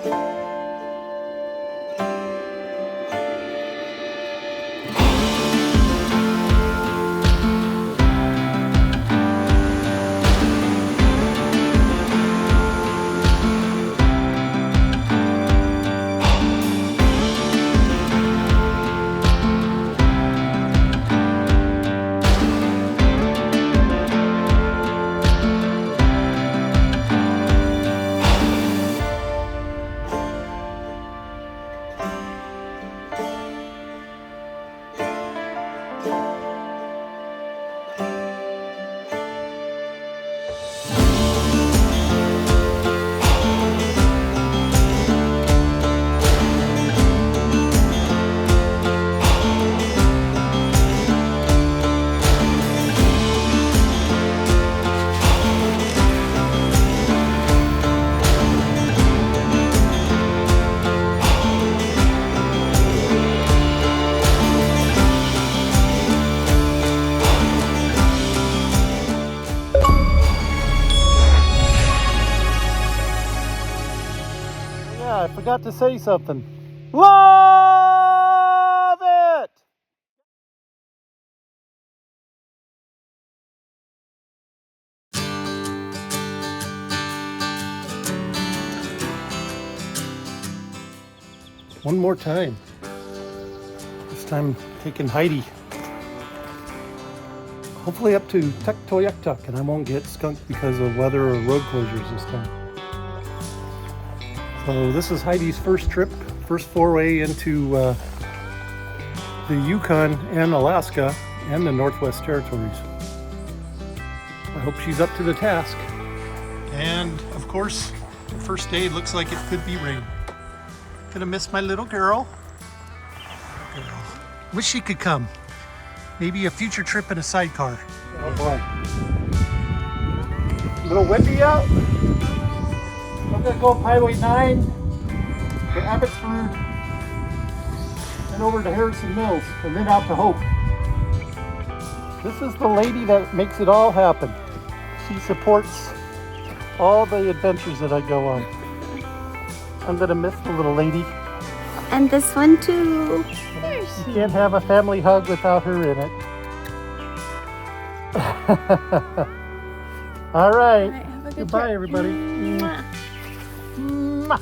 I forgot to say something. Love it! One more time. This time taking Heidi. Hopefully up to Tuktoyaktuk, and I won't get skunked because of weather or road closures this time. So this is Heidi's first trip, first foray into the Yukon and Alaska and the Northwest Territories. I hope she's up to the task. And of course, the first day looks like it could be rain. Gonna miss my little girl. Wish she could come. Maybe a future trip in a sidecar. Oh boy. A little windy out. I'm gonna go up Highway 9 to Abbotsford and over to Harrison Mills and then out to Hope. This is the lady that makes it all happen. She supports all the adventures that I go on. I'm gonna miss the little lady. And this one too. You can't have a family hug without her in it. All right. Have a good Goodbye, trip. everybody. Mwah. Mwah.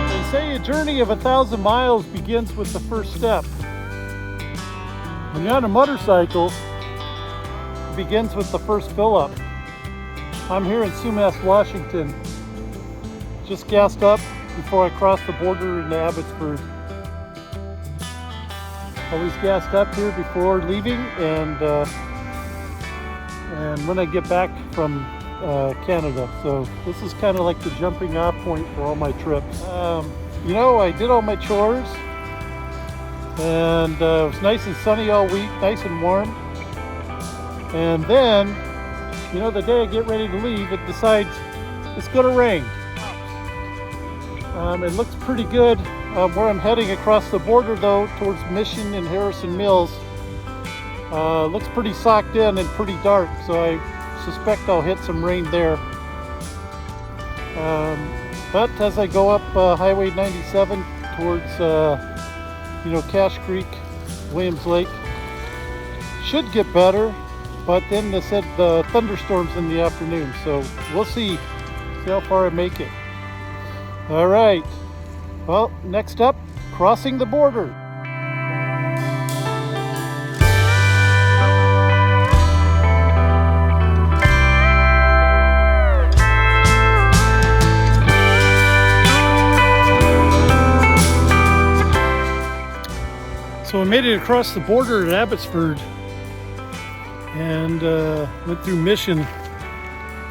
They say a journey of 1,000 miles begins with the first step. When you're on a motorcycle, it begins with the first fill-up. I'm here in Sumas, Washington. Just gassed up before I cross the border into Abbotsford. Always gassed up here before leaving, and when I get back from Canada. So this is kind of like the jumping off point for all my trips. You know, I did all my chores, and it was nice and sunny all week, nice and warm. And then, you know, the day I get ready to leave, it decides it's going to rain. It looks pretty good where I'm heading across the border, though, towards Mission and Harrison Mills. Looks pretty socked in and pretty dark, so I suspect I'll hit some rain there. But as I go up Highway 97 towards, you know, Cache Creek, Williams Lake, should get better. But then they said the thunderstorms in the afternoon, so we'll see how far I make it. All right, well, next up, crossing the border. So I made it across the border at Abbotsford and went through Mission,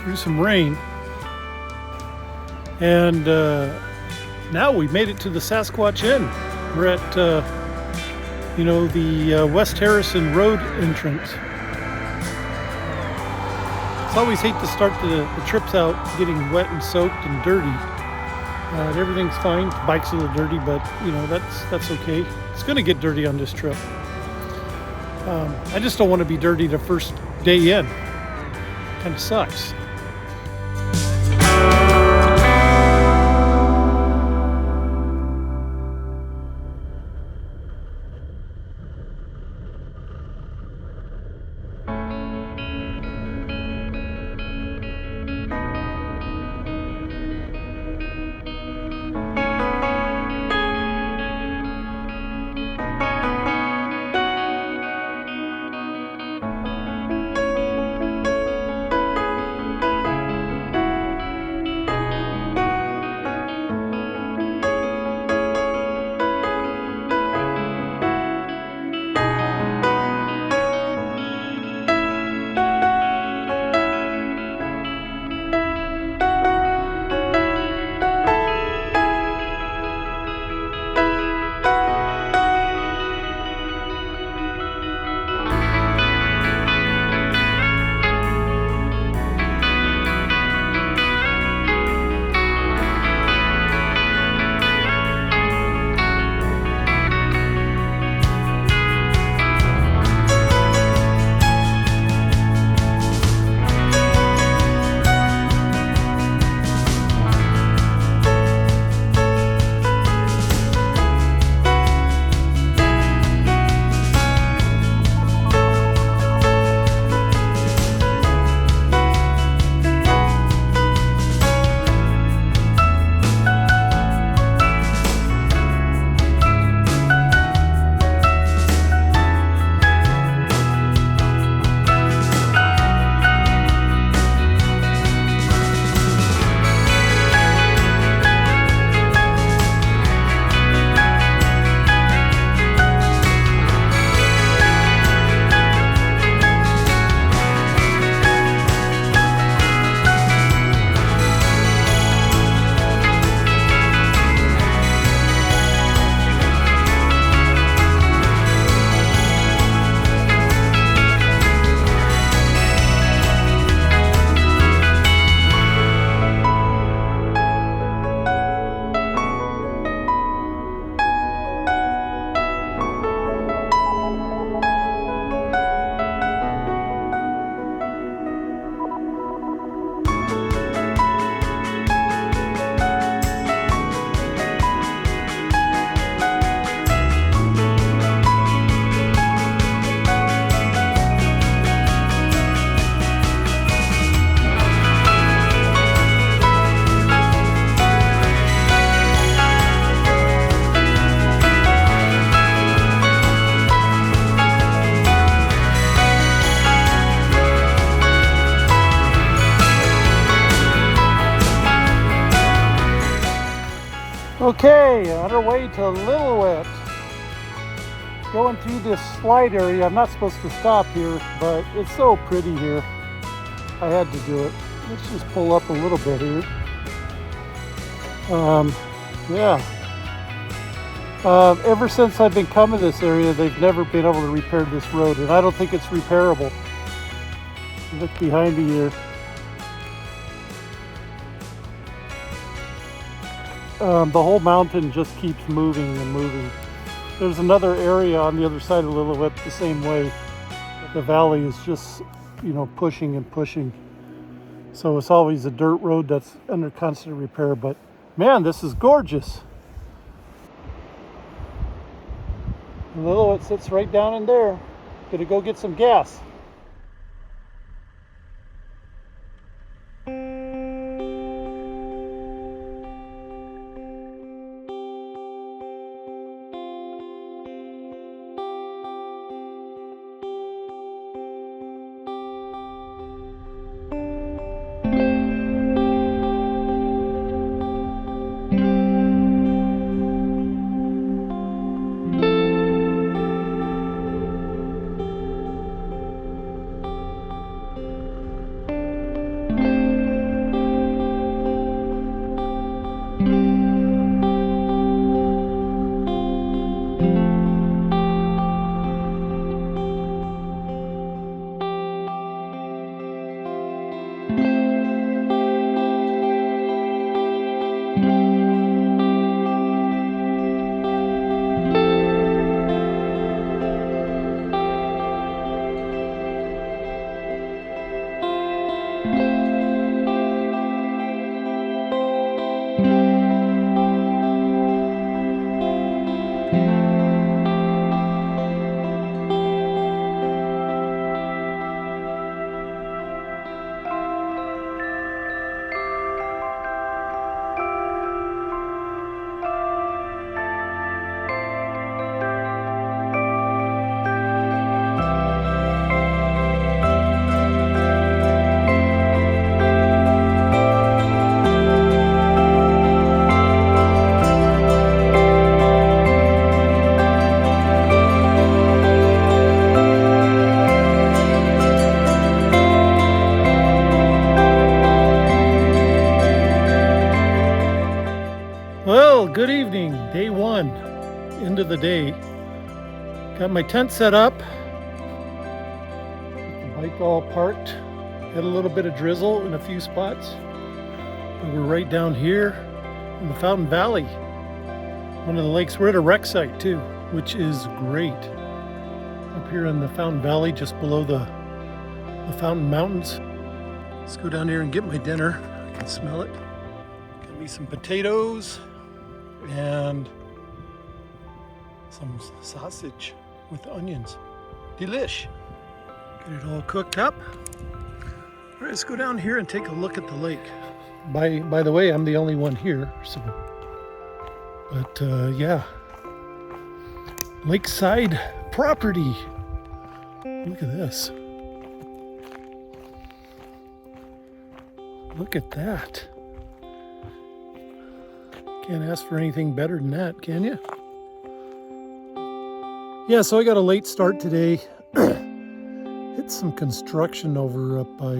through some rain. And now we've made it to the Sasquatch Inn. We're at, you know, the West Harrison Road entrance. It's always hate to start the trips out getting wet and soaked and dirty. Everything's fine. The bike's a little dirty, but you know, that's okay. It's gonna get dirty on this trip. I just don't want to be dirty the first day in. Kind of sucks. Okay, on our way to Lillooet. Going through this slide area. I'm not supposed to stop here, but it's so pretty here. I had to do it. Let's just pull up a little bit here. Yeah. Ever since I've been coming to this area, they've never been able to repair this road, and I don't think it's repairable. Look behind me here. The whole mountain just keeps moving and moving. There's another area on the other side of Lillooet the same way. The valley is just, pushing and pushing. So it's always a dirt road that's under constant repair, but man, this is gorgeous. Lillooet sits right down in there. Gonna go get some gas. good evening, day one, end of the day. Got my tent set up, the bike all parked, had a little bit of drizzle in a few spots, but we're right down here in the Fountain Valley, one of the lakes. We're at a wreck site too, which is great. Up here in the Fountain Valley, just below the Fountain Mountains. Let's go down here and get my dinner. I can smell it. Got me some potatoes and some sausage with onions. Delish. Get it all cooked up. All right, let's go down here and take a look at the lake. By the way, I'm the only one here, so. But yeah, lakeside property. Look at this. Look at that. Can't ask for anything better than that, can you? Yeah, so I got a late start today. Hit some construction over up by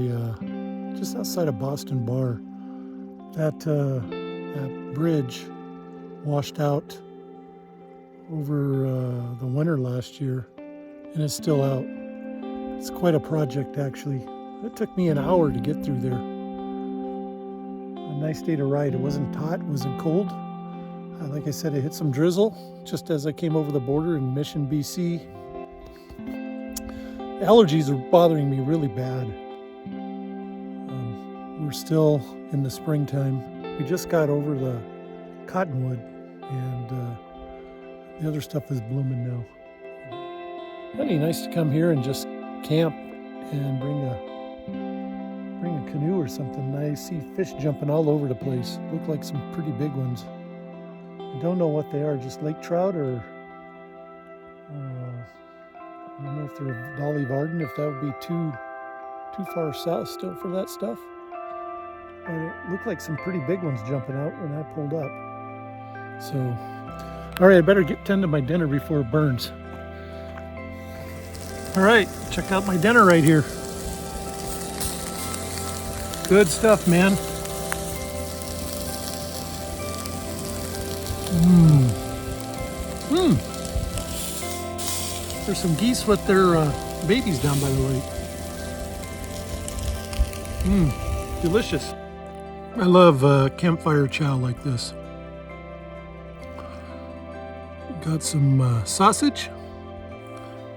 just outside of Boston Bar. That bridge washed out over the winter last year, and it's still out. It's quite a project, actually. It took me an hour to get through there. A nice day to ride. It wasn't hot, it wasn't cold. Like I said, it hit some drizzle just as I came over the border in Mission, BC. Allergies are bothering me really bad. We're still in the springtime. We just got over the cottonwood, and the other stuff is blooming now. It'd be nice to come here and just camp and bring a canoe or something. I see fish jumping all over the place. Look like some pretty big ones. I don't know what they are, just lake trout, or I don't know if they're Dolly Varden, if that would be too far south still for that stuff. But it looked like some pretty big ones jumping out when I pulled up. So, all right, I better tend to my dinner before it burns. All right, check out my dinner right here. Good stuff, man. There's some geese with their babies down by the lake. Delicious. I love campfire chow like this. Got some sausage.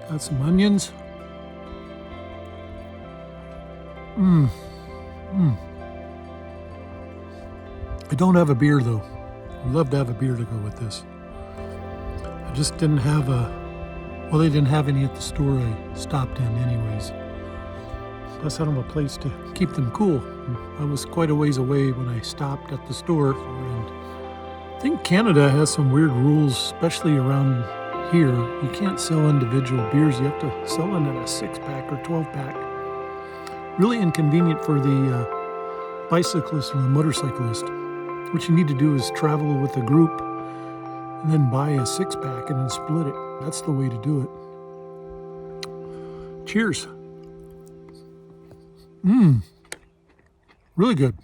Got some onions. I don't have a beer though. I'd love to have a beer to go with this. I just didn't have well, they didn't have any at the store I stopped in anyways. Plus I don't have a place to keep them cool. I was quite a ways away when I stopped at the store, and I think Canada has some weird rules, especially around here. You can't sell individual beers. You have to sell them in a 6-pack or 12-pack. Really inconvenient for the bicyclist or the motorcyclist. What you need to do is travel with a group and then buy a 6-pack and then split it. That's the way to do it. Cheers. Really good.